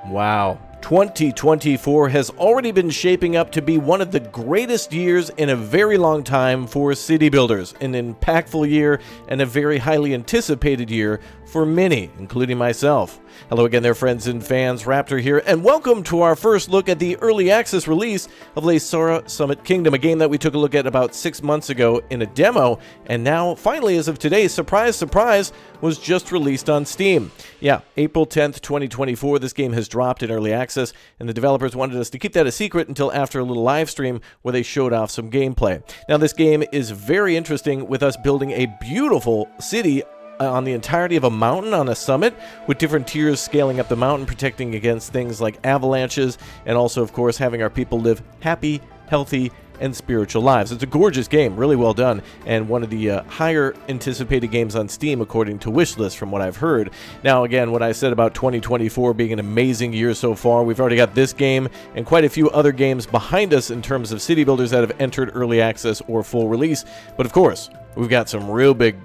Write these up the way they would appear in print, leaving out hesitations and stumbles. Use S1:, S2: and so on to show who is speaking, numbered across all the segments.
S1: Wow. 2024 has already been shaping up to be one of the greatest years in a very long time for city builders, an impactful year and a very highly anticipated year for many, including myself. Hello again there, friends and fans. Raptor here, and welcome to our first look at the early access release of Laysara Summit Kingdom, a game that we took a look at about 6 months ago in a demo, and now, finally, as of today, surprise, surprise, was just released on Steam. Yeah, April 10th, 2024, this game has dropped in early access, and the developers wanted us to keep that a secret until after a little live stream where they showed off some gameplay. Now, this game is very interesting, with us building a beautiful city on the entirety of a mountain on a summit, with different tiers scaling up the mountain, protecting against things like avalanches, and also, of course, having our people live happy, healthy, and spiritual lives. It's a gorgeous game, really well done, and one of the higher anticipated games on Steam according to Wishlist from what I've heard. Now, again, what I said about 2024 being an amazing year so far, we've already got this game and quite a few other games behind us in terms of city builders that have entered early access or full release, but of course, we've got some real big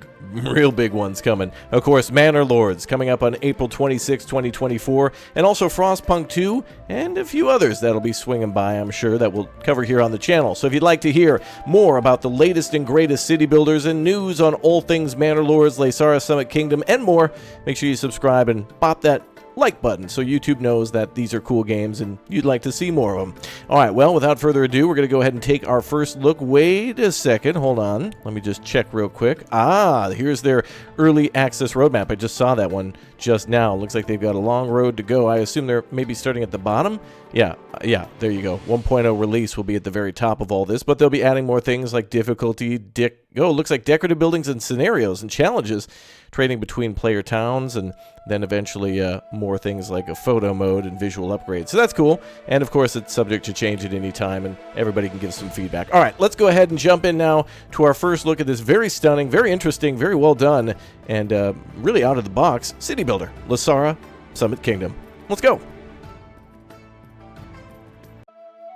S1: ones coming. Of course, Manor Lords coming up on April 26, 2024, and also Frostpunk 2, and a few others that'll be swinging by, I'm sure, that we'll cover here on the channel. So if you'd like to hear more about the latest and greatest city builders and news on all things Manor Lords, Laysara Summit Kingdom, and more, make sure you subscribe and pop that like button so YouTube knows that these are cool games and you'd like to see more of them. Alright, well, without further ado, we're going to go ahead and take our first look. Wait a second, hold on. Let me just check real quick. Here's their early access roadmap. I just saw that one just now. Looks like they've got a long road to go. I assume they're maybe starting at the bottom? Yeah, there you go. 1.0 release will be at the very top of all this, but they'll be adding more things like difficulty, looks like decorative buildings and scenarios and challenges, trading between player towns, and then eventually more things like a photo mode and visual upgrades. So that's cool, and of course it's subject to change at any time, and everybody can give some feedback. All right, let's go ahead and jump in now to our first look at this very stunning, very interesting, very well done, and really out of the box city builder, Laysara Summit Kingdom. Let's go.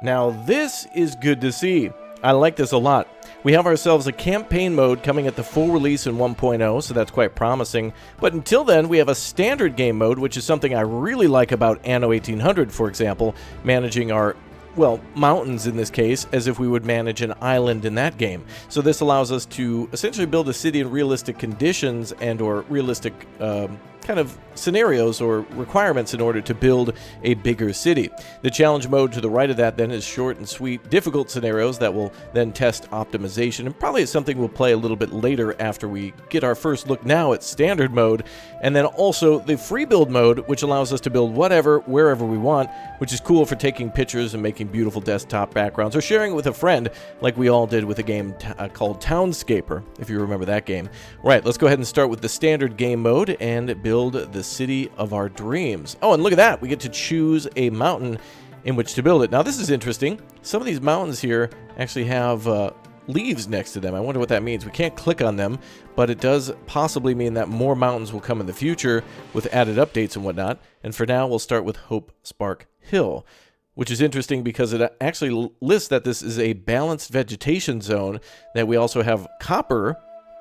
S1: Now this is good to see. I like this a lot. We have ourselves a campaign mode coming at the full release in 1.0, so that's quite promising. But until then, we have a standard game mode, which is something I really like about Anno 1800, for example, managing our, well, mountains in this case, as if we would manage an island in that game. So this allows us to essentially build a city in realistic conditions and or realistic kind of scenarios or requirements in order to build a bigger city. The challenge mode to the right of that then is short and sweet, difficult scenarios that will then test optimization, and probably is something we'll play a little bit later after we get our first look now at standard mode. And then also the free build mode, which allows us to build whatever, wherever we want, which is cool for taking pictures and making beautiful desktop backgrounds or sharing it with a friend like we all did with a game called Townscaper, if you remember that game. Right, let's go ahead and start with the standard game mode and build the city of our dreams. Oh, and look at that. We get to choose a mountain in which to build it. Now, this is interesting. Some of these mountains here actually have leaves next to them. I wonder what that means. We can't click on them, but it does possibly mean that more mountains will come in the future with added updates and whatnot. And for now, we'll start with Hope Spark Hill, which is interesting because it actually lists that this is a balanced vegetation zone, that we also have copper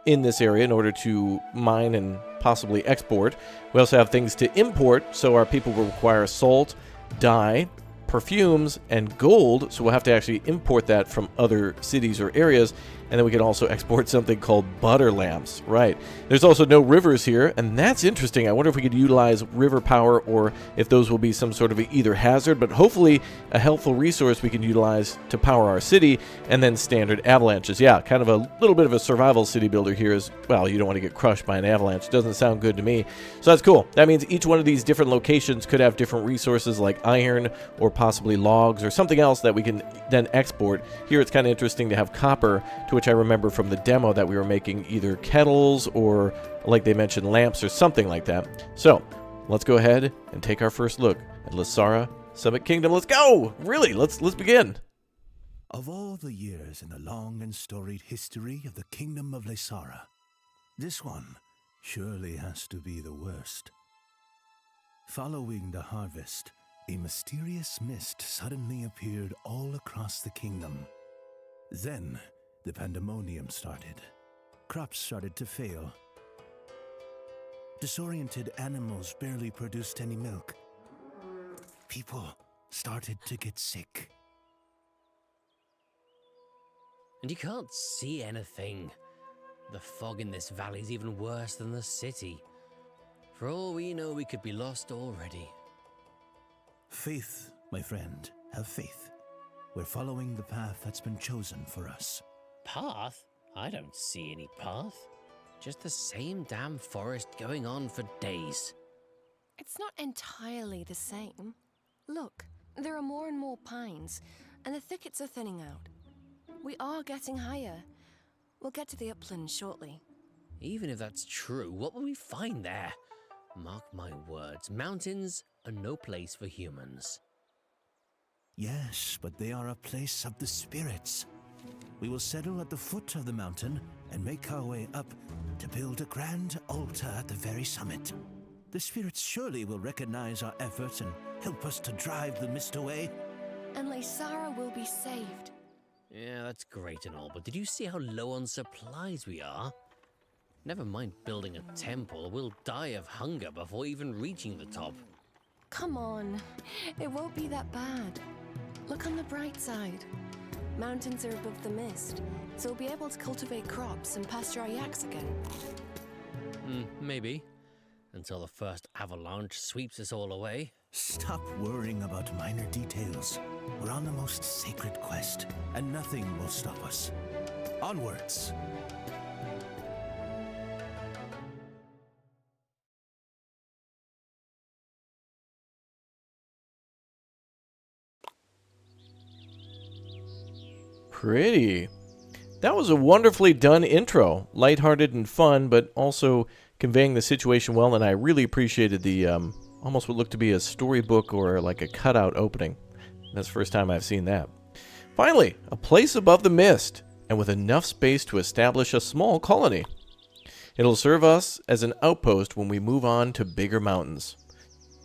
S1: in this area in order to mine and possibly export. We also have things to import, so our people will require salt, dye, perfumes, and gold, so we'll have to actually import that from other cities or areas. And then we can also export something called butter lamps. Right. There's also no rivers here, and that's interesting. I wonder if we could utilize river power or if those will be some sort of either hazard, but hopefully a helpful resource we can utilize to power our city. And then standard avalanches. Yeah, kind of a little bit of a survival city builder here as well. You don't want to get crushed by an avalanche. Doesn't sound good to me. So that's cool. That means each one of these different locations could have different resources like iron or possibly logs or something else that we can then export. Here it's kind of interesting to have copper, to which I remember from the demo that we were making either kettles or, like they mentioned, lamps or something like that. So let's go ahead and take our first look at Laysara Summit Kingdom. Let's go! Really, let's begin.
S2: Of all the years in the long and storied history of the Kingdom of Laysara, this one surely has to be the worst. Following the harvest, a mysterious mist suddenly appeared all across the kingdom. Then, the pandemonium started. Crops started to fail. Disoriented animals barely produced any milk. people started to get sick.
S3: And you can't see anything. The fog in this valley's even worse than the city. For all we know, we could be lost already.
S2: Faith, my friend, have faith. We're following the path that's been chosen for us.
S3: Path? I don't see any path. Just the same damn forest going on for days.
S4: It's not entirely the same. Look, there are more and more pines, and the thickets are thinning out. We are getting higher. We'll get to the uplands shortly.
S3: Even if that's true, what will we find there? Mark my words, mountains are no place for humans.
S2: Yes, but they are a place of the spirits. We will settle at the foot of the mountain and make our way up to build a grand altar at the very summit. The spirits surely will recognize our efforts and help us to drive the mist away.
S4: And Laysara will be saved.
S3: Yeah, that's great and all, but did you see how low on supplies we are? Never mind building a temple, we'll die of hunger before even reaching the top.
S4: Come on, it won't be that bad. Look on the bright side. Mountains are above the mist, so we'll be able to cultivate crops and pasture our yaks again.
S3: Maybe. Until the first avalanche sweeps us all away.
S2: Stop worrying about minor details. We're on the most sacred quest, and nothing will stop us. Onwards!
S1: Pretty. That was a wonderfully done intro. Lighthearted and fun, but also conveying the situation well, and I really appreciated the almost what looked to be a storybook or like a cutout opening. That's the first time I've seen that. Finally, a place above the mist, and with enough space to establish a small colony. It'll serve us as an outpost when we move on to bigger mountains.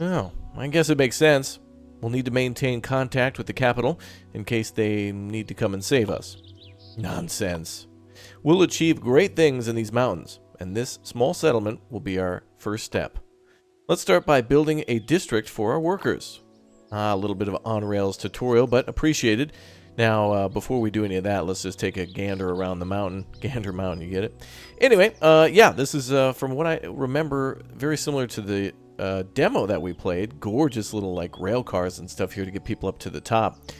S1: Oh, I guess it makes sense. We'll need to maintain contact with the capital in case they need to come and save us. Nonsense. We'll achieve great things in these mountains, and this small settlement will be our first step. Let's start by building a district for our workers. A little bit of on-rails tutorial, but appreciated. Now, before we do any of that, let's just take a gander around the mountain. Gander Mountain, you get it? Anyway, yeah, this is, from what I remember, very similar to the demo that we played. Gorgeous little, like, rail cars and stuff here to get people up to the top.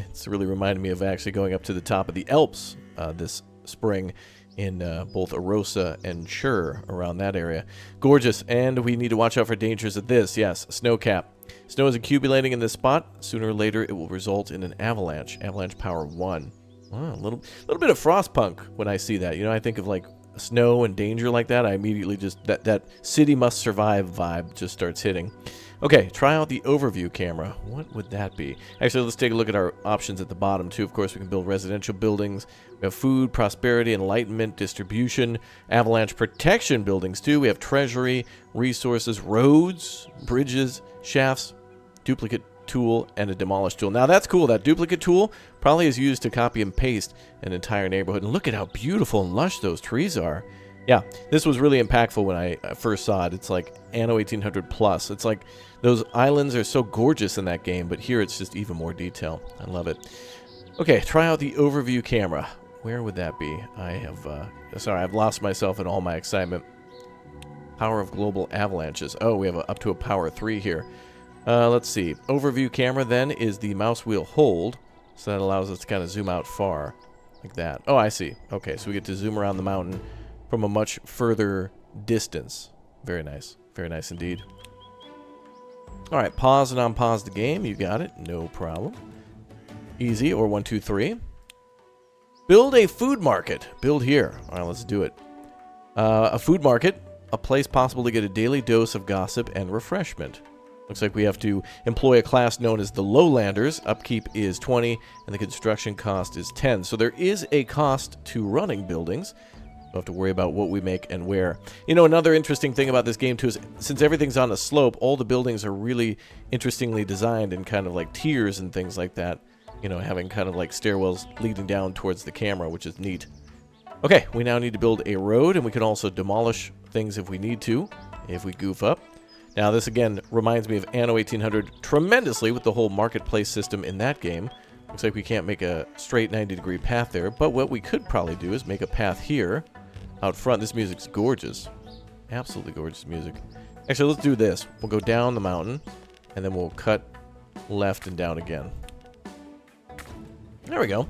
S1: It's really reminded me of actually going up to the top of the Alps this spring in both Arosa and Chur, around that area. Gorgeous, and we need to watch out for dangers of this. Yes, snow cap. Snow is accumulating in this spot. Sooner or later, it will result in an avalanche. Avalanche power 1. Wow, a little bit of Frostpunk when I see that. You know, I think of like snow and danger like that. I immediately just, that city must survive vibe just starts hitting. Okay, try out the overview camera. What would that be? Actually, let's take a look at our options at the bottom too. Of course, we can build residential buildings. We have food, prosperity, enlightenment, distribution, avalanche protection buildings too. We have treasury, resources, roads, bridges, shafts, duplicate tool, and a demolish tool. Now that's cool. That duplicate tool probably is used to copy and paste an entire neighborhood. And look at how beautiful and lush those trees are. Yeah, this was really impactful when I first saw it. It's like Anno 1800 plus. It's like those islands are so gorgeous in that game, but here it's just even more detail. I love it. Okay, try out the overview camera. Where would that be? I have, sorry, I've lost myself in all my excitement. Power of global avalanches. Oh, we have up to a power 3 here. Let's see. Overview camera then is the mouse wheel hold, so that allows us to kind of zoom out far, like that. Oh, I see. Okay, so we get to zoom around the mountain from a much further distance. Very nice. Very nice indeed. Alright, pause and unpause the game. You got it. No problem. Easy, or 1, 2, 3. Build a food market. Build here. Alright, let's do it. A food market. A place possible to get a daily dose of gossip and refreshment. Looks like we have to employ a class known as the Lowlanders. Upkeep is 20, and the construction cost is 10. So there is a cost to running buildings. We'll have to worry about what we make and where. You know, another interesting thing about this game, too, is since everything's on a slope, all the buildings are really interestingly designed in kind of like tiers and things like that. You know, having kind of like stairwells leading down towards the camera, which is neat. Okay, we now need to build a road, and we can also demolish things if we need to, if we goof up. Now, this again reminds me of Anno 1800 tremendously with the whole marketplace system in that game. Looks like we can't make a straight 90-degree path there, but what we could probably do is make a path here out front. This music's gorgeous. Absolutely gorgeous music. Actually, let's do this. We'll go down the mountain, and then we'll cut left and down again. There we go.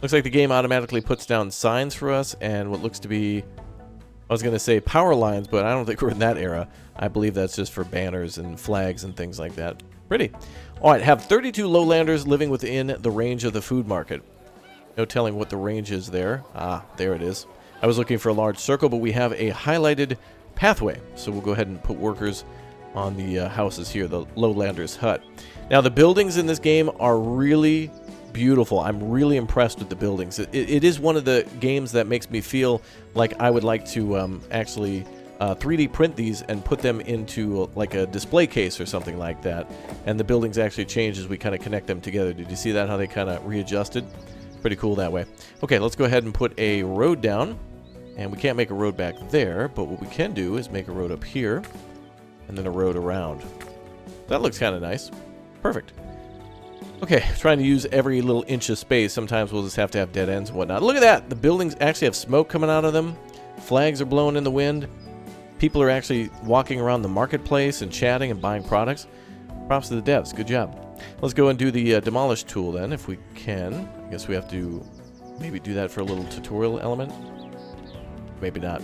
S1: Looks like the game automatically puts down signs for us, and what looks to be, I was going to say power lines, but I don't think we're in that era. I believe that's just for banners and flags and things like that. Pretty. Alright, have 32 lowlanders living within the range of the food market. No telling what the range is there. Ah, there it is. I was looking for a large circle, but we have a highlighted pathway. So we'll go ahead and put workers on the houses here, the lowlanders' hut. Now, the buildings in this game are really beautiful. I'm really impressed with the buildings. It is one of the games that makes me feel like I would like to actually 3D print these and put them into like a display case or something like that. And the buildings actually change as we kind of connect them together. Did you see that, how they kind of readjusted? Pretty cool that way. Okay, let's go ahead and put a road down. And we can't make a road back there, but what we can do is make a road up here and then a road around. That looks kind of nice. Perfect. Okay, trying to use every little inch of space. Sometimes we'll just have to have dead ends and whatnot. Look at that! The buildings actually have smoke coming out of them. Flags are blowing in the wind. People are actually walking around the marketplace and chatting and buying products. Props to the devs. Good job. Let's go and do the demolish tool then, if we can. I guess we have to maybe do that for a little tutorial element. Maybe not.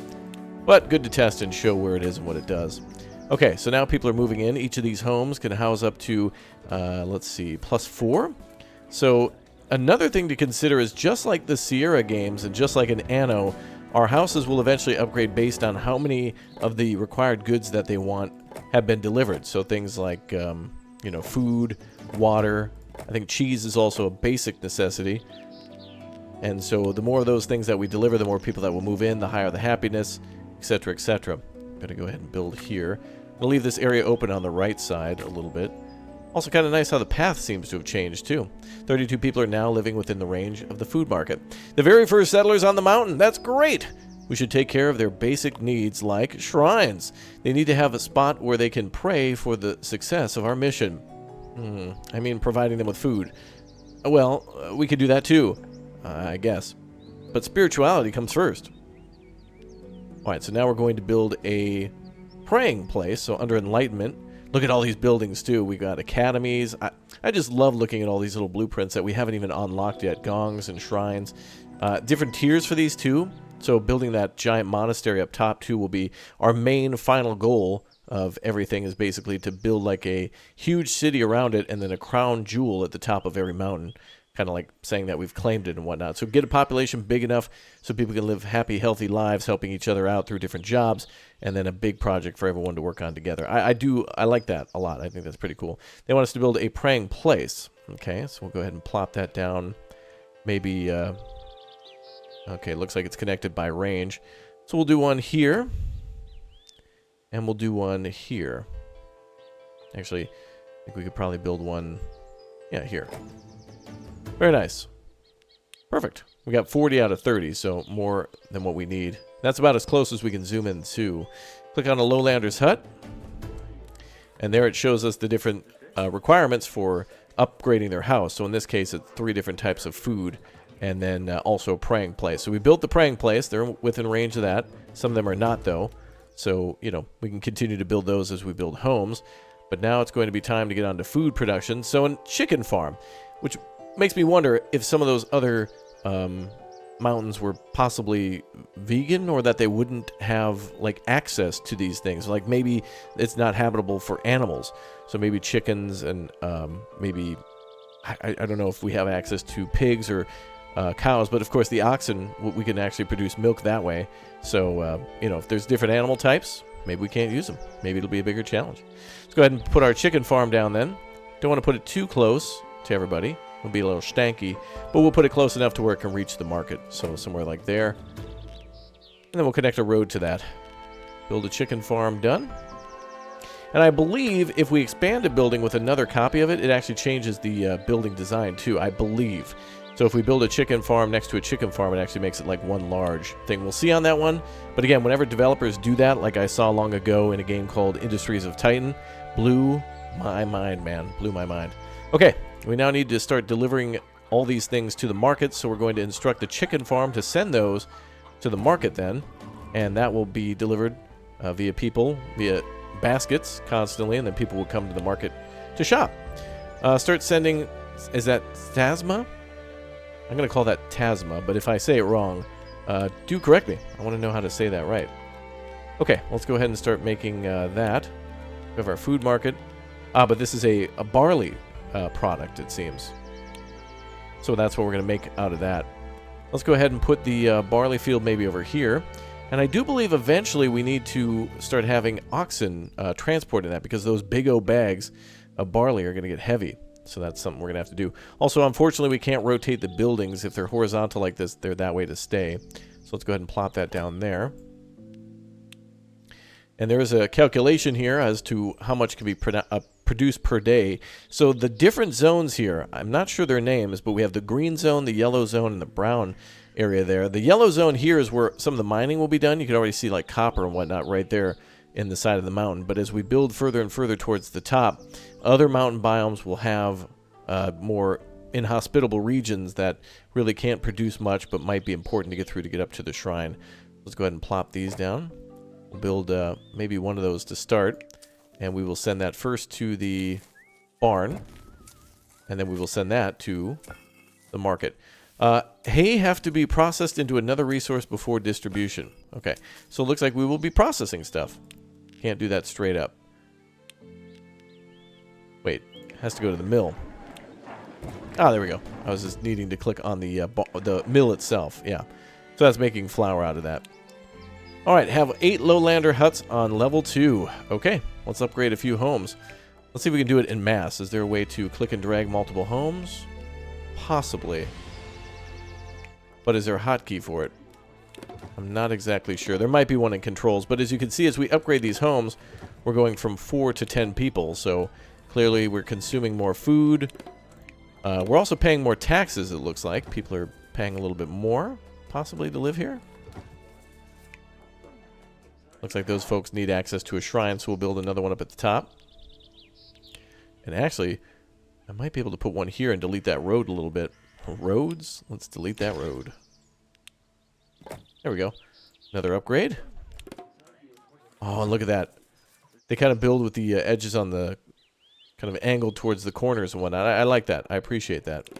S1: But good to test and show where it is and what it does. Okay, so now people are moving in. Each of these homes can house up to, let's see, +4. So another thing to consider is just like the Sierra games and just like in Anno, our houses will eventually upgrade based on how many of the required goods that they want have been delivered. So things like, you know, food, water. I think cheese is also a basic necessity. And so the more of those things that we deliver, the more people that will move in, the higher the happiness, etc., etc. I'm going to go ahead and build here. I'm going to leave this area open on the right side a little bit. Also kind of nice how the path seems to have changed too. 32 people are now living within the range of the food market. The very first settlers on the mountain. That's great! We should take care of their basic needs like shrines. They need to have a spot where they can pray for the success of our mission. I mean, providing them with food. Well, we could do that too. I guess. But spirituality comes first. Alright, so now we're going to build a praying place. So under enlightenment, look at all these buildings too. We got academies. I just love looking at all these little blueprints that we haven't even unlocked yet. Gongs and shrines. Different tiers for these too. So building that giant monastery up top too will be our main final goal of everything, is basically to build like a huge city around it and then a crown jewel at the top of every mountain. Kind of like saying that we've claimed it and whatnot. So get a population big enough so people can live happy, healthy lives, helping each other out through different jobs, and then a big project for everyone to work on together. I like that a lot. I think that's pretty cool. They want us to build a praying place. Okay, so we'll go ahead and plop that down. Maybe, okay, looks like it's connected by range. So we'll do one here, and we'll do one here. Actually, I think we could probably build one, yeah, here. Very nice. Perfect. We got 40 out of 30, so more than what we need. That's about as close as we can zoom in to. Click on a lowlander's hut. And there it shows us the different requirements for upgrading their house. So in this case, it's 3 different types of food. And then also a praying place. So we built the praying place. They're within range of that. Some of them are not, though. So, you know, we can continue to build those as we build homes. But now it's going to be time to get on to food production. So in chicken farm, which makes me wonder if some of those other mountains were possibly vegan, or that they wouldn't have like access to these things. Like maybe it's not habitable for animals. So maybe chickens and maybe, I don't know if we have access to pigs or cows, but of course the oxen, we can actually produce milk that way. So, you know, if there's different animal types, maybe we can't use them. Maybe it'll be a bigger challenge. Let's go ahead and put our chicken farm down then. Don't want to put it too close to everybody. It'll be a little stanky, but we'll put it close enough to where it can reach the market. So somewhere like there. And then we'll connect a road to that. Build a chicken farm done. And I believe if we expand a building with another copy of it, it actually changes the building design too, I believe. So if we build a chicken farm next to a chicken farm, it actually makes it like one large thing. We'll see on that one. But again, whenever developers do that, like I saw long ago in a game called Industries of Titan, blew my mind, man. Blew my mind. Okay, we now need to start delivering all these things to the market. So we're going to instruct the chicken farm to send those to the market then. And that will be delivered via people, via baskets constantly. And then people will come to the market to shop. Start sending, is that Tasma? I'm going to call that Tasma, but if I say it wrong, do correct me. I want to know how to say that right. Okay, let's go ahead and start making that. We have our food market. But this is a barley product, it seems. So that's what we're going to make out of that. Let's go ahead and put the barley field maybe over here. And I do believe eventually we need to start having oxen transporting that, because those big old bags of barley are going to get heavy. So that's something we're going to have to do. Also, unfortunately, we can't rotate the buildings. If they're horizontal like this, they're that way to stay. So let's go ahead and plop that down there. And there is a calculation here as to how much can be produced per day. So the different zones here, I'm not sure their names, but we have the green zone, the yellow zone, and the brown area there. The yellow zone here is where some of the mining will be done. You can already see like copper and whatnot right there in the side of the mountain. But as we build further and further towards the top, other mountain biomes will have more inhospitable regions that really can't produce much but might be important to get through to get up to the shrine. Let's go ahead and plop these down. We'll build maybe one of those to start, and we will send that first to the barn, and then we will send that to the market. Hay have to be processed into another resource before distribution. Okay, so it looks like we will be processing stuff. Can't do that straight up. Wait, has to go to the mill. Ah, there we go. I was just needing to click on the mill itself. Yeah, so that's making flour out of that. All right, have 8 lowlander huts on level 2. Okay, let's upgrade a few homes. Let's see if we can do it en masse. Is there a way to click and drag multiple homes? Possibly. But is there a hotkey for it? I'm not exactly sure. There might be one in controls, but as you can see, as we upgrade these homes, we're going from 4 to 10 people, so clearly we're consuming more food. We're also paying more taxes, it looks like. People are paying a little bit more, possibly, to live here. Looks like those folks need access to a shrine, so we'll build another one up at the top. And actually, I might be able to put one here and delete that road a little bit. Roads? Let's delete that road. There we go. Another upgrade. Oh, and look at that. They kind of build with the edges on the kind of angled towards the corners and whatnot. I like that. I appreciate that.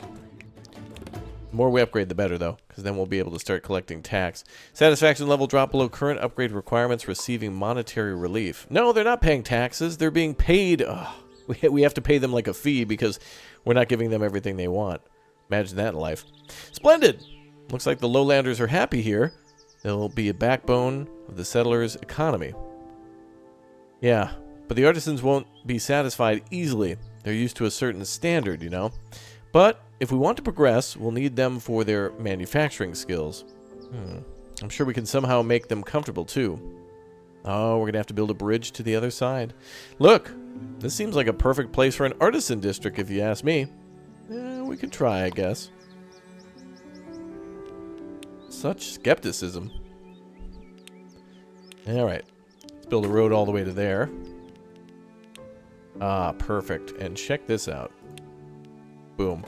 S1: The more we upgrade, the better, though, because then we'll be able to start collecting tax. Satisfaction level drop below current upgrade requirements, receiving monetary relief. No, they're not paying taxes. They're being paid. We have to pay them like a fee because we're not giving them everything they want. Imagine that in life. Splendid! Looks like the lowlanders are happy here. They'll be a backbone of the settlers' economy. Yeah, but the artisans won't be satisfied easily. They're used to a certain standard, you know. But if we want to progress, we'll need them for their manufacturing skills. I'm sure we can somehow make them comfortable, too. Oh, we're going to have to build a bridge to the other side. Look, this seems like a perfect place for an artisan district, if you ask me. We could try, I guess. Such skepticism. Alright. Let's build a road all the way to there. Ah, perfect. And check this out. Boom.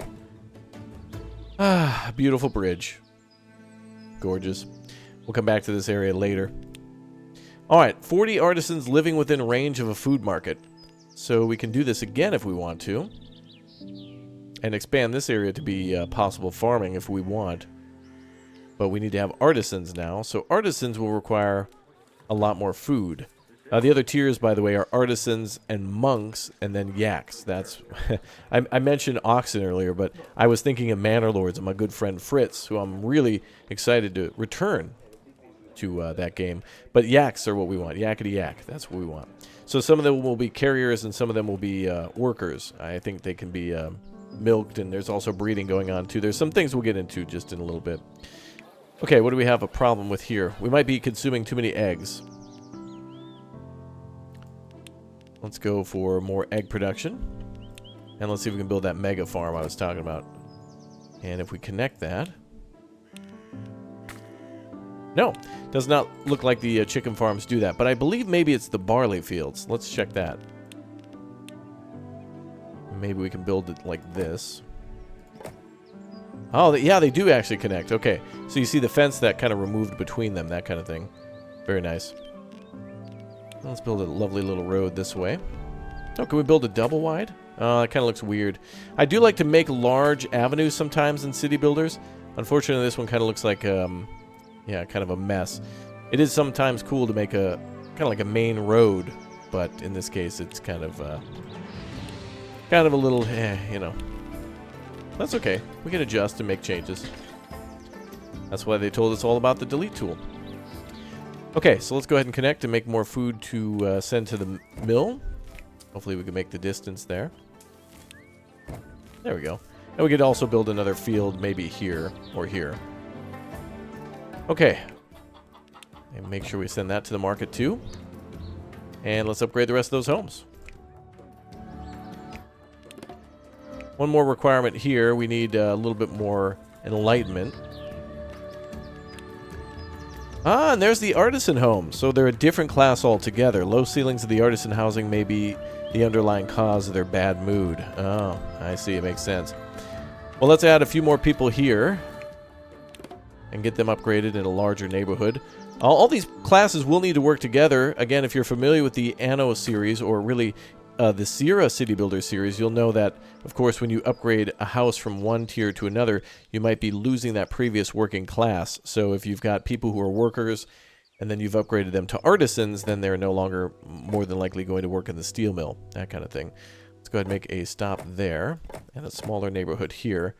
S1: Ah, beautiful bridge. Gorgeous. We'll come back to this area later. Alright, 40 artisans living within range of a food market. So we can do this again if we want to. And expand this area to be possible farming if we want. But we need to have artisans now. So artisans will require a lot more food. The other tiers, by the way, are artisans and monks, and then yaks. That's I mentioned oxen earlier, but I was thinking of manor lords and my good friend Fritz, who I'm really excited to return to that game. But yaks are what we want. Yakety yak. That's what we want. So some of them will be carriers and some of them will be workers. I think they can be milked, and there's also breeding going on too. There's some things we'll get into just in a little bit. Okay, what do we have a problem with here? We might be consuming too many eggs. Let's go for more egg production. And let's see if we can build that mega farm I was talking about. And if we connect that... No, does not look like the chicken farms do that. But I believe maybe it's the barley fields. Let's check that. Maybe we can build it like this. Oh, yeah, they do actually connect. Okay, so you see the fence that kind of removed between them, that kind of thing. Very nice. Let's build a lovely little road this way. Oh, can we build a double wide? Oh, that kind of looks weird. I do like to make large avenues sometimes in city builders. Unfortunately, this one kind of looks like, yeah, kind of a mess. It is sometimes cool to make a, kind of like a main road, but in this case, it's kind of a little, you know. That's okay. We can adjust and make changes. That's why they told us all about the delete tool. Okay, so let's go ahead and connect and make more food to send to the mill. Hopefully we can make the distance there. There we go. And we could also build another field maybe here or here. Okay. And make sure we send that to the market too. And let's upgrade the rest of those homes. One more requirement here. We need a little bit more enlightenment. Ah, and there's the artisan home. So they're a different class altogether. Low ceilings of the artisan housing may be the underlying cause of their bad mood. Oh, I see. It makes sense. Well, let's add a few more people here and get them upgraded in a larger neighborhood. All these classes will need to work together. Again, if you're familiar with the ANNO series, or really the Sierra City Builder series, you'll know that, of course, when you upgrade a house from one tier to another, you might be losing that previous working class. So if you've got people who are workers and then you've upgraded them to artisans, then they're no longer more than likely going to work in the steel mill, that kind of thing. Let's go ahead and make a stop there and a smaller neighborhood here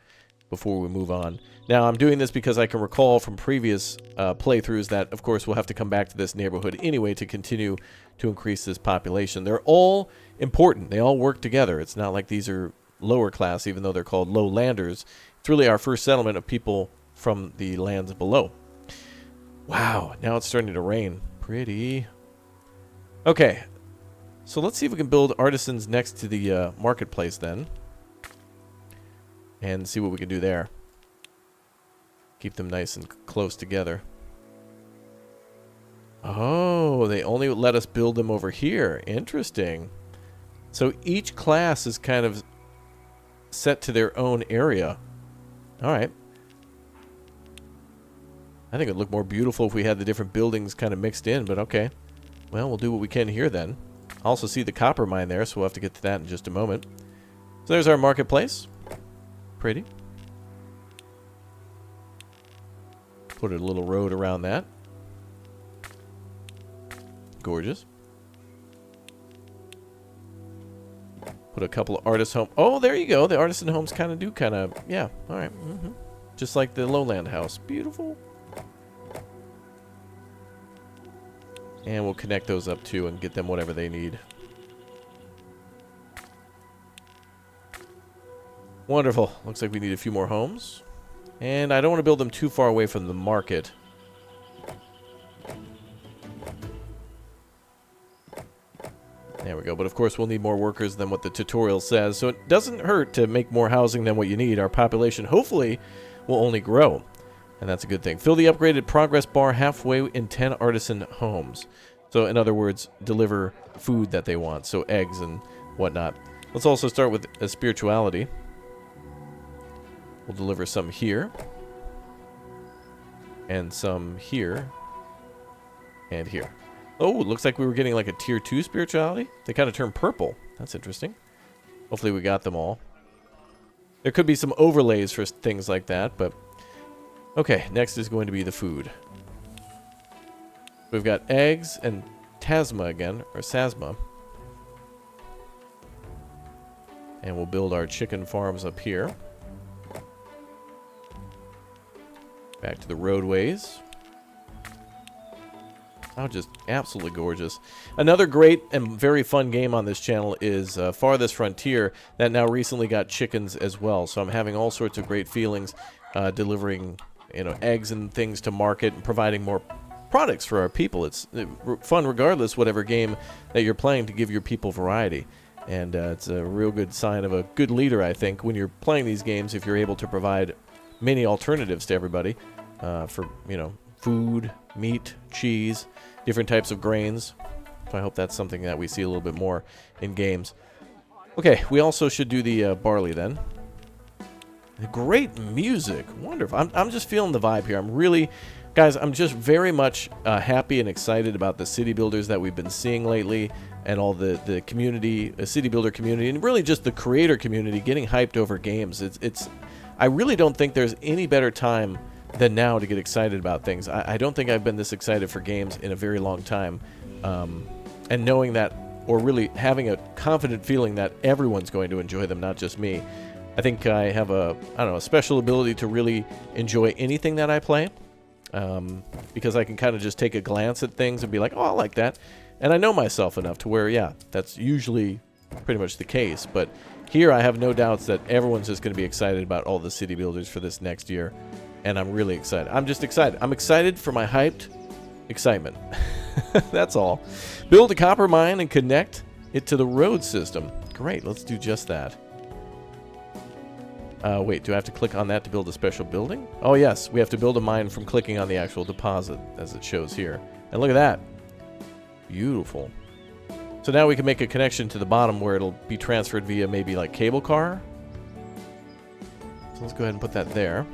S1: before we move on. Now, I'm doing this because I can recall from previous playthroughs that, of course, we'll have to come back to this neighborhood anyway to continue to increase this population. They're all important. They all work together. It's not like these are lower class, even though they're called lowlanders. It's really our first settlement of people from the lands below. Wow, now it's starting to rain. Pretty. Okay, so let's see if we can build artisans next to the marketplace then. And see what we can do there. Keep them nice and close together. Oh, they only let us build them over here. Interesting. So each class is kind of set to their own area. All right. I think it would look more beautiful if we had the different buildings kind of mixed in, but okay. Well, we'll do what we can here then. I also see the copper mine there, so we'll have to get to that in just a moment. So there's our marketplace. Pretty. Put a little road around that. Gorgeous. Put a couple of artist homes. Oh, there you go. The artisan homes kind of do yeah. All right. Just like the lowland house. Beautiful. And we'll connect those up too and get them whatever they need. Wonderful. Looks like we need a few more homes. And I don't want to build them too far away from the market. There we go. But of course, we'll need more workers than what the tutorial says. So it doesn't hurt to make more housing than what you need. Our population, hopefully, will only grow. And that's a good thing. Fill the upgraded progress bar halfway in 10 artisan homes. So in other words, deliver food that they want. So eggs and whatnot. Let's also start with a spirituality. We'll deliver some here. And some here. And here. Oh, it looks like we were getting like a tier 2 spirituality. They kind of turned purple. That's interesting. Hopefully we got them all. There could be some overlays for things like that, but... Okay, next is going to be the food. We've got eggs and tasma again, or sasma. And we'll build our chicken farms up here. Back to the roadways. Oh, just absolutely gorgeous. Another great and very fun game on this channel is Farthest Frontier, that now recently got chickens as well. So I'm having all sorts of great feelings delivering, you know, eggs and things to market and providing more products for our people. It's fun regardless whatever game that you're playing to give your people variety. And it's a real good sign of a good leader, I think, when you're playing these games, if you're able to provide many alternatives to everybody for, you know, food, meat, cheese, different types of grains. So I hope that's something that we see a little bit more in games. Okay, we also should do the barley then. Great music. Wonderful. I'm just feeling the vibe here. I'm really... Guys, I'm just very much happy and excited about the city builders that we've been seeing lately, and all the community, the city builder community, and really just the creator community getting hyped over games. I really don't think there's any better time than now to get excited about things. I don't think I've been this excited for games in a very long time. And knowing that, or really having a confident feeling that everyone's going to enjoy them, not just me. I think I have a special ability to really enjoy anything that I play. Because I can kind of just take a glance at things and be like, oh, I like that. And I know myself enough to where, yeah, that's usually pretty much the case. But here I have no doubts that everyone's just going to be excited about all the city builders for this next year. And I'm really excited. I'm just excited. I'm excited for my hyped excitement. That's all. Build a copper mine and connect it to the road system. Great, let's do just that. Wait, do I have to click on that to build a special building? Oh, yes. We have to build a mine from clicking on the actual deposit, as it shows here. And look at that. Beautiful. So now we can make a connection to the bottom where it'll be transferred via maybe like cable car. So let's go ahead and put that there.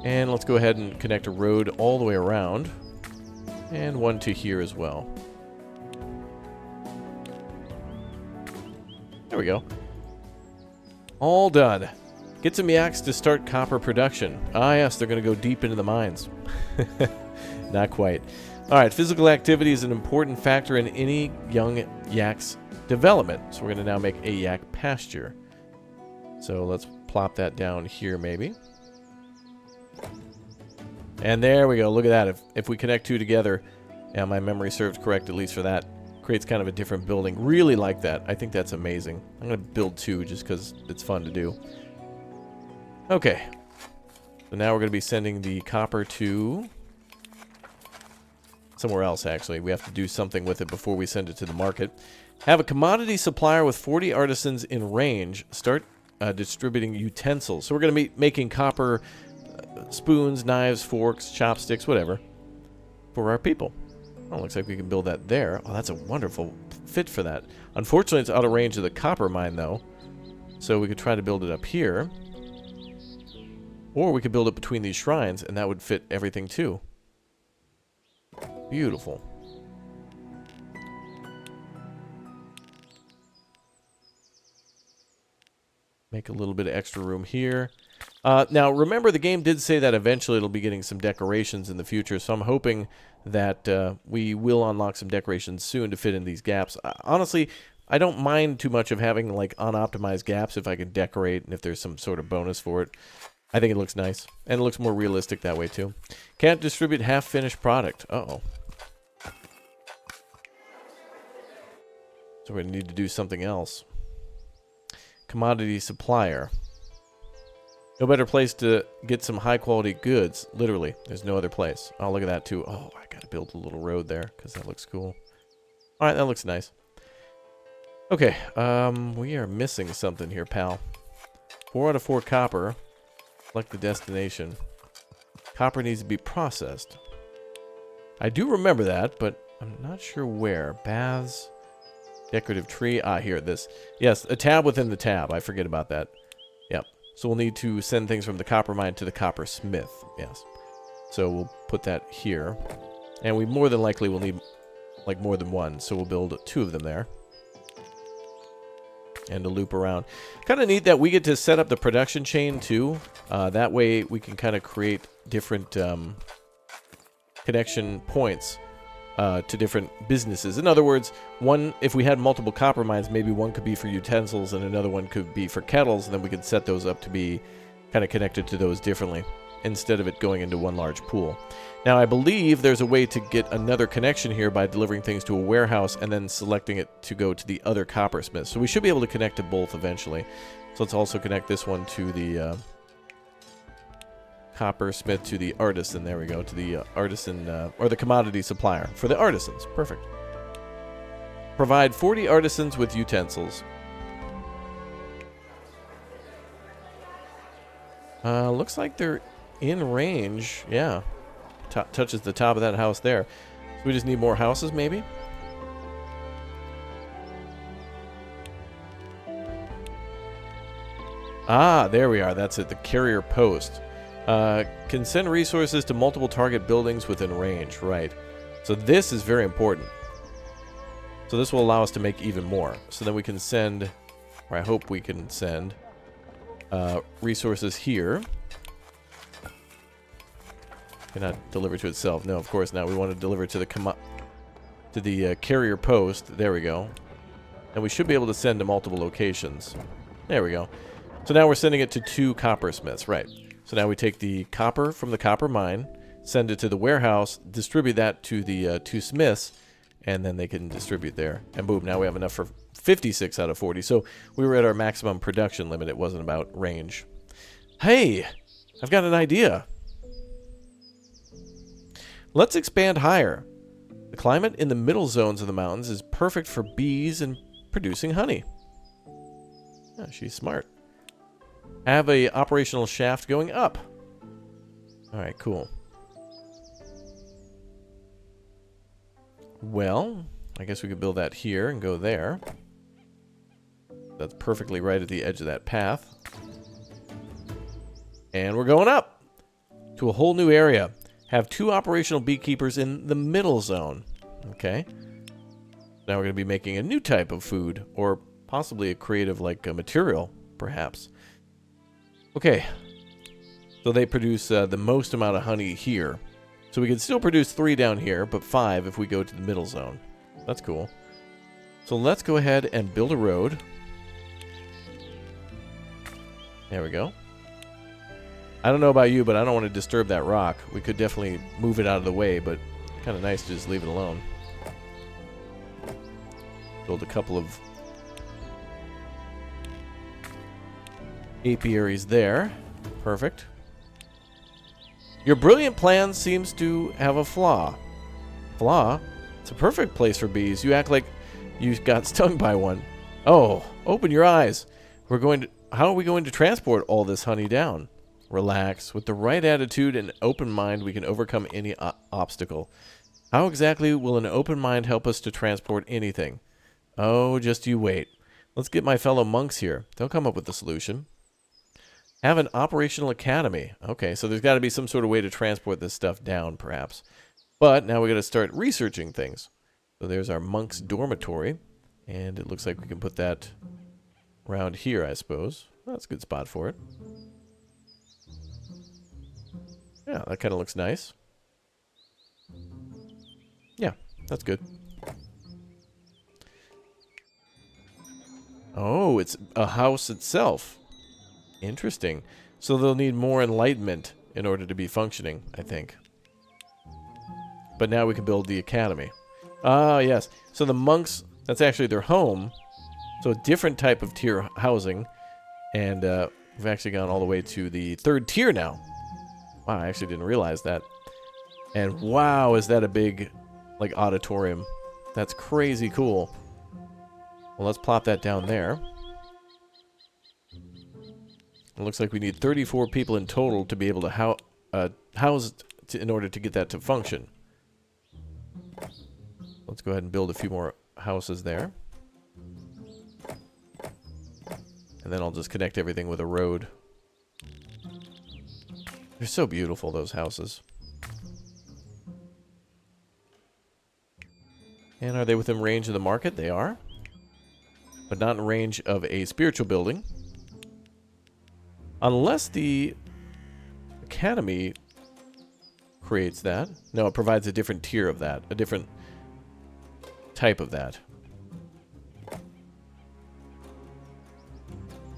S1: And let's go ahead and connect a road all the way around. And one to here as well. There we go. All done. Get some yaks to start copper production. Ah, yes, they're going to go deep into the mines. Not quite. All right, physical activity is an important factor in any young yak's development. So we're going to now make a yak pasture. So let's plop that down here maybe. And there we go. Look at that. If we connect two together, yeah, my memory serves correct, at least for that. Creates kind of a different building. Really like that. I think that's amazing. I'm going to build two just because it's fun to do. Okay. So now we're going to be sending the copper to somewhere else, actually. We have to do something with it before we send it to the market. Have a commodity supplier with 40 artisans in range. Start distributing utensils. So we're going to be making copper spoons, knives, forks, chopsticks, whatever, for our people. Oh, looks like we can build that there. Oh, that's a wonderful fit for that. Unfortunately, it's out of range of the copper mine, though. So we could try to build it up here. Or we could build it between these shrines, and that would fit everything, too. Beautiful. Make a little bit of extra room here. Now, remember, the game did say that eventually it'll be getting some decorations in the future, so I'm hoping that we will unlock some decorations soon to fit in these gaps. Honestly, I don't mind too much of having, like, unoptimized gaps if I can decorate and if there's some sort of bonus for it. I think it looks nice, and it looks more realistic that way, too. Can't distribute half-finished product. Uh-oh. So we're going to need to do something else. Commodity supplier. No better place to get some high-quality goods. Literally, there's no other place. Oh, look at that, too. Oh, I got to build a little road there, because that looks cool. All right, that looks nice. Okay, we are missing something here, pal. 4 out of 4 copper. Select the destination. Copper needs to be processed. I do remember that, but I'm not sure where. Baths. Decorative tree. Ah, here, this. Yes, a tab within the tab. I forget about that. Yep. So we'll need to send things from the copper mine to the copper smith. Yes. So we'll put that here. And we more than likely will need, like, more than one. So we'll build 2 of them there. And a loop around. Kind of neat that we get to set up the production chain, too. That way we can kind of create different connection points to different businesses. In other words, one, if we had multiple copper mines, maybe one could be for utensils and another one could be for kettles, and then we could set those up to be kind of connected to those differently instead of it going into one large pool. Now, I believe there's a way to get another connection here by delivering things to a warehouse and then selecting it to go to the other coppersmith. So we should be able to connect to both eventually. So let's also connect this one to the coppersmith, to the artisan. There we go, to the artisan, or the commodity supplier for the artisans. Perfect. Provide 40 artisans with utensils. Looks like they're in range. Yeah. Touches the top of that house there. So we just need more houses, maybe? Ah, there we are. That's it. The carrier post. Can send resources to multiple target buildings within range. Right. So this is very important. So this will allow us to make even more. So then we can send, or I hope we can send, resources here. Cannot deliver to itself. No, of course not. We want to deliver to the carrier post. There we go. And we should be able to send to multiple locations. There we go. So now we're sending it to 2 coppersmiths, right. So now we take the copper from the copper mine, send it to the warehouse, distribute that to the 2 smiths, and then they can distribute there. And boom, now we have enough for 56 out of 40. So we were at our maximum production limit. It wasn't about range. Hey, I've got an idea. Let's expand higher. The climate in the middle zones of the mountains is perfect for bees and producing honey. Oh, she's smart. Have a operational shaft going up. Alright, cool. Well, I guess we could build that here and go there. That's perfectly right at the edge of that path. And we're going up to a whole new area. Have 2 operational beekeepers in the middle zone. Okay. Now we're going to be making a new type of food, or possibly a creative, like, a material, perhaps. Okay. So they produce the most amount of honey here. So we can still produce 3 down here, but 5 if we go to the middle zone. That's cool. So let's go ahead and build a road. There we go. I don't know about you, but I don't want to disturb that rock. We could definitely move it out of the way, but kind of nice to just leave it alone. Build a couple of apiaries there. Perfect. Your brilliant plan seems to have a flaw. Flaw? It's a perfect place for bees. You act like you got stung by one. Oh, open your eyes. How are we going to transport all this honey down? Relax. With the right attitude and open mind, we can overcome any obstacle. How exactly will an open mind help us to transport anything? Oh, just you wait. Let's get my fellow monks here. They'll come up with the solution. Have an operational academy. Okay, so there's got to be some sort of way to transport this stuff down, perhaps. But now we got to start researching things. So there's our monk's dormitory. And it looks like we can put that around here, I suppose. Well, that's a good spot for it. Yeah, that kind of looks nice. Yeah, that's good. Oh, it's a house itself. Interesting. So they'll need more enlightenment in order to be functioning, I think. But now we can build the academy. Ah, yes. So the monks, that's actually their home. So a different type of tier housing. And we've actually gone all the way to the 3rd tier now. Wow, I actually didn't realize that. And wow, is that a big, like, auditorium. That's crazy cool. Well, let's plop that down there. It looks like we need 34 people in total to be able to house in order to get that to function. Let's go ahead and build a few more houses there. And then I'll just connect everything with a road. They're so beautiful, those houses. And are they within range of the market? They are. But not in range of a spiritual building. Unless the academy creates that. No, it provides a different tier of that. A different type of that.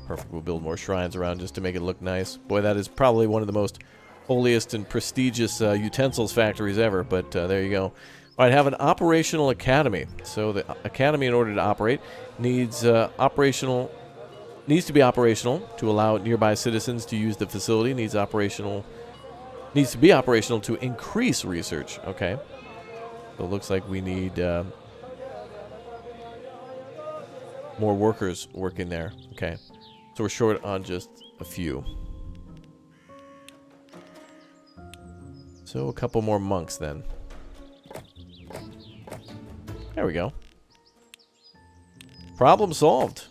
S1: Perfect. We'll build more shrines around just to make it look nice. Boy, that is probably one of the most holiest and prestigious utensils factories ever, but there you go. All right, have an operational academy. So the academy, in order to operate, needs to be operational to allow nearby citizens to use the facility. Needs to be operational to increase research. Okay. So it looks like we need more workers working there. Okay. So we're short on just a few. So a couple more monks then. There we go. Problem solved.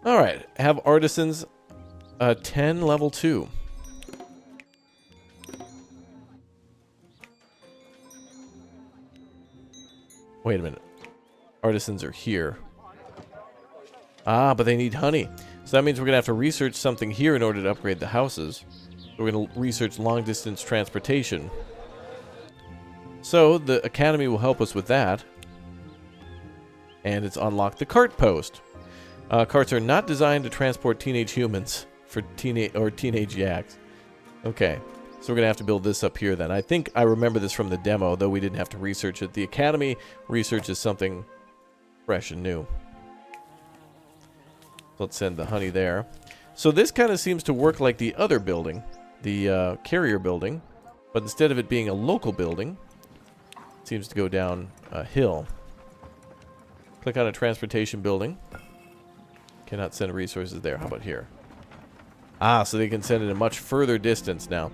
S1: Alright, have artisans 10 level 2. Wait a minute. Artisans are here. Ah, but they need honey. So that means we're going to have to research something here in order to upgrade the houses. We're going to research long-distance transportation. So the academy will help us with that. And it's unlocked the cart post. Carts are not designed to transport teenage humans for teenage yaks. Okay, so we're going to have to build this up here then. I think I remember this from the demo, though we didn't have to research it. The academy researches something fresh and new. Let's send the honey there. So this kind of seems to work like the other building, the carrier building, but instead of it being a local building, it seems to go down a hill. Click on a transportation building. Cannot send resources there. How about here? Ah, so they can send it a much further distance now.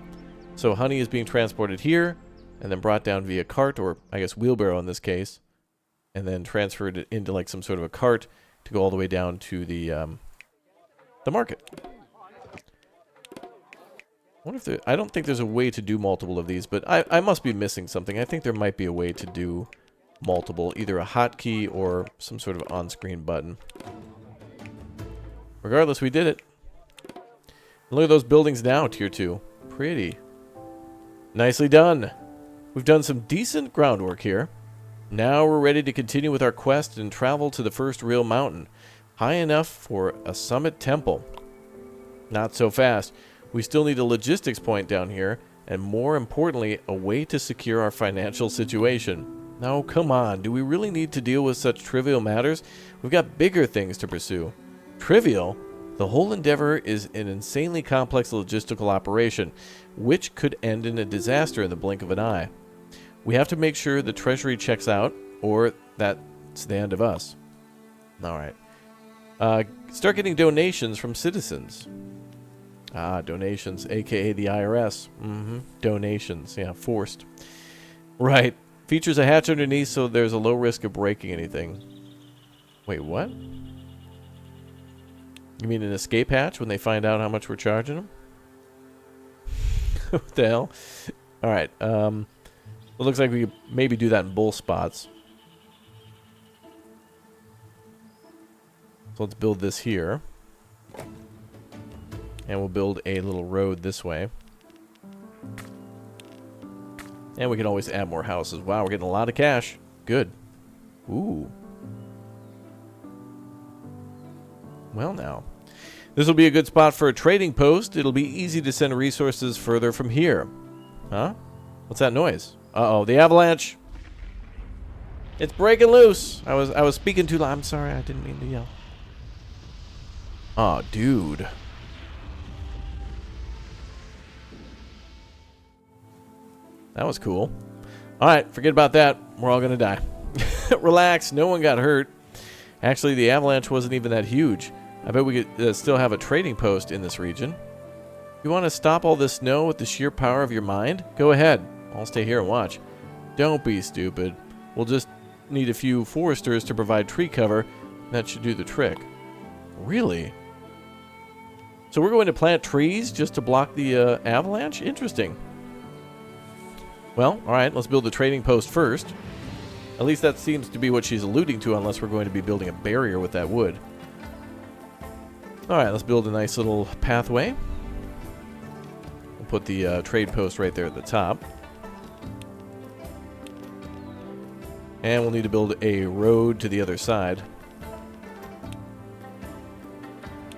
S1: So honey is being transported here, and then brought down via cart, or I guess wheelbarrow in this case, and then transferred into like some sort of a cart to go all the way down to the market. I don't think there's a way to do multiple of these, but I must be missing something. I think there might be a way to do multiple, either a hotkey or some sort of on-screen button. Regardless, we did it. Look at those buildings now, tier 2. Pretty. Nicely done. We've done some decent groundwork here. Now we're ready to continue with our quest and travel to the first real mountain. High enough for a summit temple. Not so fast. We still need a logistics point down here, and more importantly, a way to secure our financial situation. Now, come on, do we really need to deal with such trivial matters? We've got bigger things to pursue. Trivial? The whole endeavor is an insanely complex logistical operation, which could end in a disaster in the blink of an eye. We have to make sure the treasury checks out, or that's the end of us. Alright. Start getting donations from citizens. Ah, donations, aka the IRS. Donations, yeah, forced. Right. Features a hatch underneath, so there's a low risk of breaking anything. Wait, what? You mean an escape hatch when they find out how much we're charging them? What the hell? Alright, it looks like we could maybe do that in both spots. So let's build this here. And we'll build a little road this way. And we can always add more houses. Wow, we're getting a lot of cash. Good. Ooh. Well now. This will be a good spot for a trading post. It'll be easy to send resources further from here. Huh? What's that noise? Uh-oh, the Avalanche. It's breaking loose. I was speaking too loud. I'm sorry, I didn't mean to yell. Aw, dude. That was cool. Alright, forget about that. We're all gonna die. Relax, no one got hurt. Actually, the avalanche wasn't even that huge. I bet we could still have a trading post in this region. You want to stop all this snow with the sheer power of your mind? Go ahead. I'll stay here and watch. Don't be stupid. We'll just need a few foresters to provide tree cover. That should do the trick. Really? So we're going to plant trees just to block the avalanche? Interesting. Well, alright, let's build the trading post first. At least that seems to be what she's alluding to, unless we're going to be building a barrier with that wood. Alright, let's build a nice little pathway. We'll put the trade post right there at the top. And we'll need to build a road to the other side.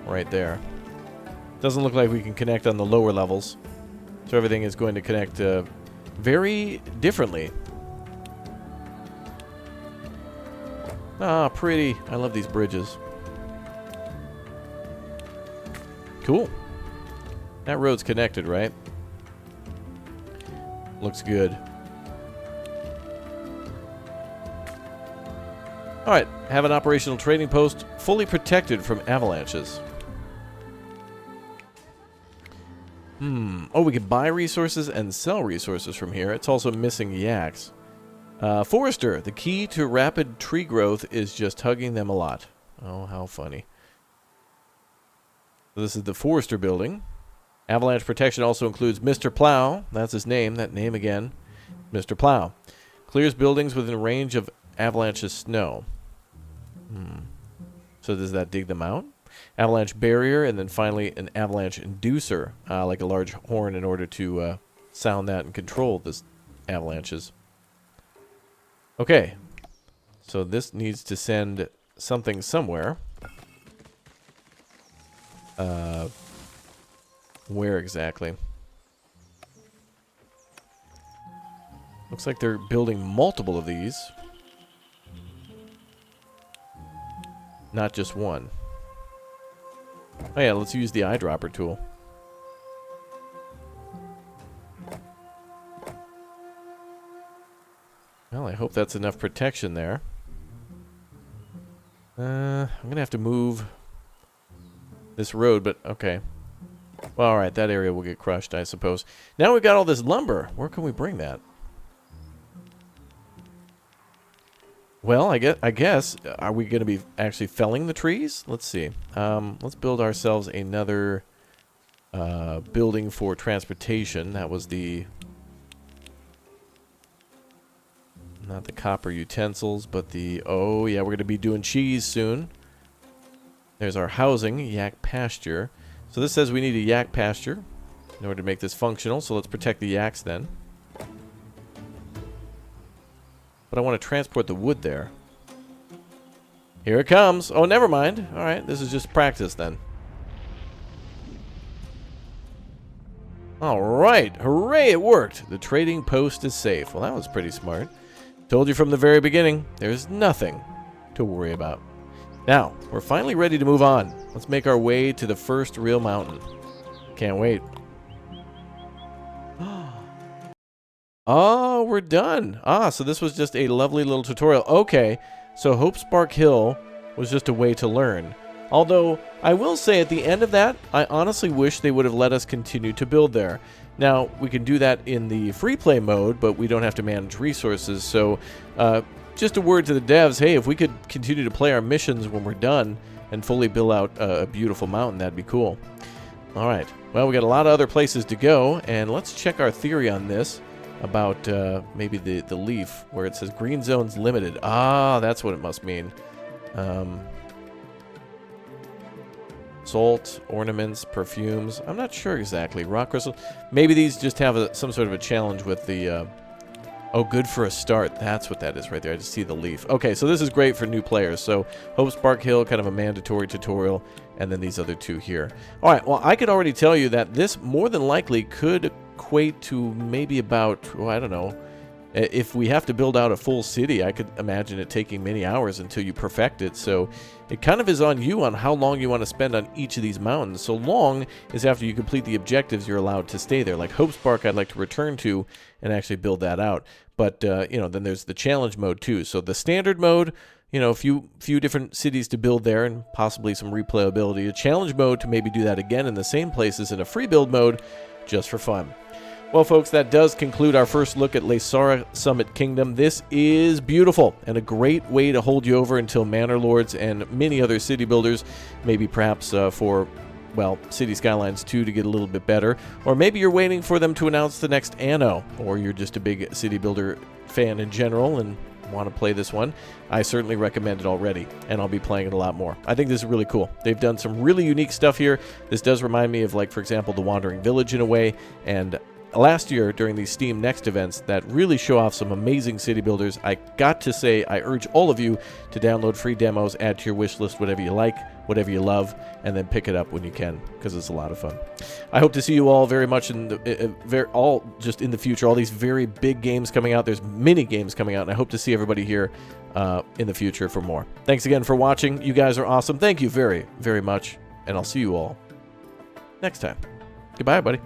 S1: Right there. Doesn't look like we can connect on the lower levels. So everything is going to connect very differently. Ah, pretty. I love these bridges. Cool. That road's connected, right? Looks good. Alright, have an operational trading post fully protected from avalanches. Oh, we can buy resources and sell resources from here. It's also missing yaks. Forester, the key to rapid tree growth is just hugging them a lot. Oh, how funny. So this is the Forester building. Avalanche protection also includes Mr. Plow. That's his name, that name again. Mr. Plow. Clears buildings within range of Avalanche's snow. So does that dig them out? Avalanche barrier, and then finally an avalanche inducer, like a large horn in order to sound that and control this avalanches. Okay, so this needs to send something somewhere. Where exactly? Looks like they're building multiple of these. Not just one. Oh yeah, let's use the eyedropper tool. Well, I hope that's enough protection there. I'm gonna have to move this road, but okay. Well, alright, that area will get crushed, I suppose. Now we've got all this lumber. Where can we bring that? Well, I guess, are we going to be actually felling the trees? Let's see. Let's build ourselves another building for transportation. That was the... Not the copper utensils, but the... Oh, yeah, we're going to be doing cheese soon. There's our housing, yak pasture. So this says we need a yak pasture in order to make this functional. So let's protect the yaks then. But I want to transport the wood there. Here it comes. Oh, never mind. All right, this is just practice then. All right. Hooray, it worked. The trading post is safe. Well, that was pretty smart. Told you from the very beginning, there's nothing to worry about. Now, we're finally ready to move on. Let's make our way to the first real mountain. Can't wait. Oh, we're done. So this was just a lovely little tutorial. Okay, so Hope Spark Hill was just a way to learn. Although, I will say at the end of that, I honestly wish they would have let us continue to build there. Now, we can do that in the free play mode, but we don't have to manage resources. So, just a word to the devs, hey, if we could continue to play our missions when we're done and fully build out a beautiful mountain, that'd be cool. All right, well, we got a lot of other places to go, and let's check our theory on this. About maybe the leaf where it says green zones limited. That's what it must mean. Salt, ornaments, perfumes. I'm not sure exactly. Rock crystal. Maybe these just have some sort of a challenge with the... Oh, good for a start. That's what that is right there. I just see the leaf. Okay, so this is great for new players. So Hope Spark Hill, kind of a mandatory tutorial, and then these other two here. All right, well, I could already tell you that this more than likely could equate to maybe about, well, I don't know, if we have to build out a full city, I could imagine it taking many hours until you perfect it. So it kind of is on you on how long you want to spend on each of these mountains. So long is after you complete the objectives, you're allowed to stay there. Like Hope Spark, I'd like to return to and actually build that out. But, you know, then there's the challenge mode too. So the standard mode, you know, a few different cities to build there and possibly some replayability. A challenge mode to maybe do that again in the same places in a free build mode just for fun. Well, folks, that does conclude our first look at Laysara Summit Kingdom. This is beautiful and a great way to hold you over until Manor Lords and many other city builders, maybe perhaps for, well, City Skylines 2 to get a little bit better. Or maybe you're waiting for them to announce the next ANNO, or you're just a big city builder fan in general and want to play this one. I certainly recommend it already, and I'll be playing it a lot more. I think this is really cool. They've done some really unique stuff here. This does remind me of, like, for example, the Wandering Village in a way, and last year during these Steam Next events that really show off some amazing city builders. I got to say, I urge all of you to download free demos, add to your wish list whatever you like, whatever you love, and then pick it up when you can, because it's a lot of fun. I hope to see you all very much in the just in the future. All these very big games coming out. There's many games coming out, and I hope to see everybody here in the future for more. Thanks again for watching. You guys are awesome. Thank you very, very much, and I'll see you all next time. Goodbye, buddy.